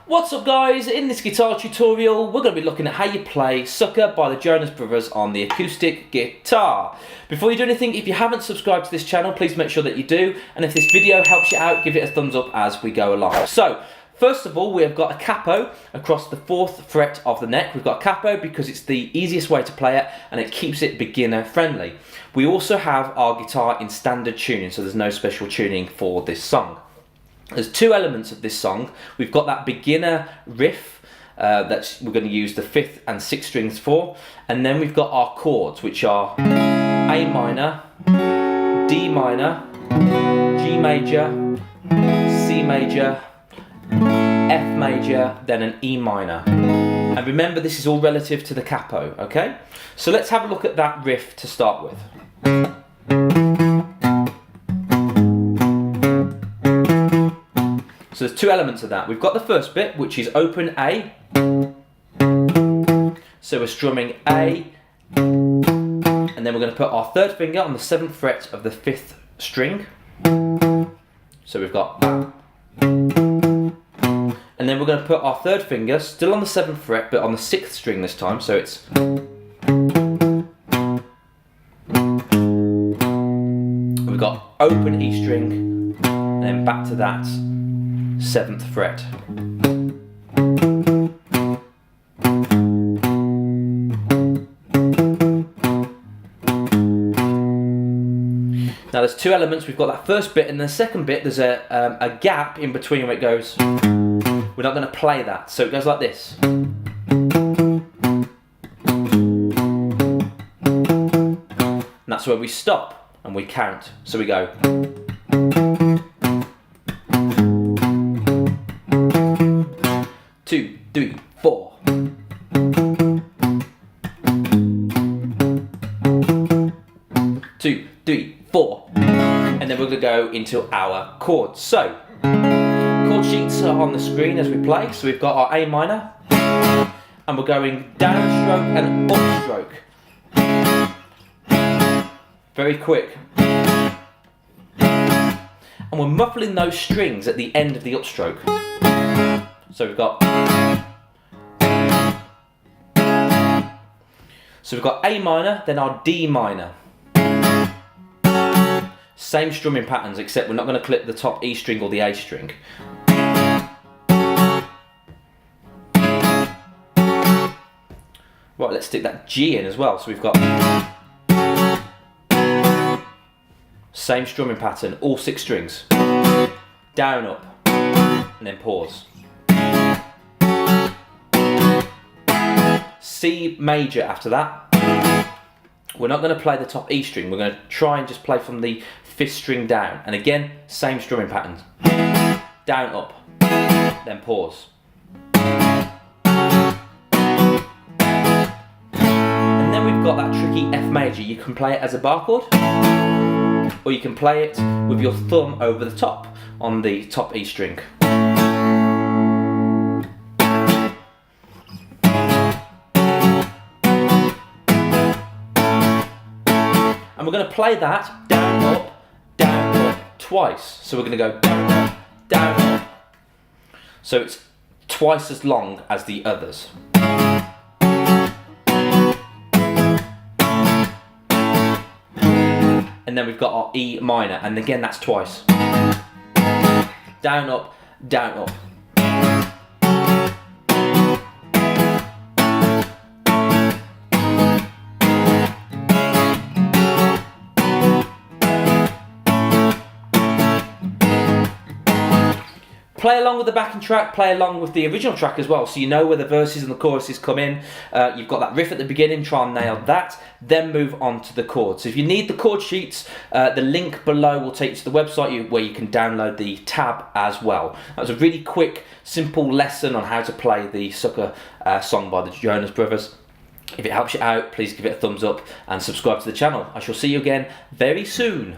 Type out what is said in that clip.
What's up guys, in this guitar tutorial we're going to be looking at how you play Sucker by the Jonas Brothers on the acoustic guitar. Before you do anything, if you haven't subscribed to this channel, please make sure that you do, and if this video helps you out, give it a thumbs up as we go along. So, first of all, we have got a capo across the 4th fret of the neck. We've got a capo because it's the easiest way to play it and it keeps it beginner friendly. We also have our guitar in standard tuning, so there's no special tuning for this song. There's two elements of this song. We've got that beginner riff that we're going to use the 5th and 6th strings for, and then we've got our chords, which are A minor, D minor, G major, C major, F major, then an E minor. And remember, this is all relative to the capo, okay? So let's have a look at that riff to start with. So there's two elements of that. We've got the first bit, which is open A. So we're strumming A, and then we're going to put our 3rd finger on the 7th fret of the 5th string. So we've got that. And then we're going to put our 3rd finger still on the 7th fret, but on the 6th string this time. So it's... We've got open E string, and then back to that 7th fret. Now there's two elements. We've got that first bit, and the second bit there's a gap in between where it goes. We're not going to play that, so it goes like this. And that's where we stop and we count. So we go. 2, 3, 4. Two, three, 4. And then we're going to go into our chords. So, chord sheets are on the screen as we play. So we've got our A minor, and we're going downstroke and upstroke. Very quick. And we're muffling those strings at the end of the upstroke. So we've got A minor, then our D minor. Same strumming patterns, except we're not going to clip the top E string or the A string. Right, let's stick that G in as well. So we've got same strumming pattern, all 6 strings. Down, up, and then pause. C major after that. We're not going to play the top E string, we're going to try and just play from the 5th string down. And again, same strumming patterns. Down, up, then pause. And then we've got that tricky F major. You can play it as a bar chord, or you can play it with your thumb over the top on the top E string. And we're going to play that down, up, twice. So we're going to go down, up. So it's twice as long as the others. And then we've got our E minor, and again that's twice. Down, up, down, up. Play along with the backing track, play along with the original track as well, so you know where the verses and the choruses come in. You've got that riff at the beginning, try and nail that, then move on to the chords. So if you need the chord sheets, the link below will take you to the website where you can download the tab as well. That was a really quick, simple lesson on how to play the Sucker song by the Jonas Brothers. If it helps you out, please give it a thumbs up and subscribe to the channel. I shall see you again very soon.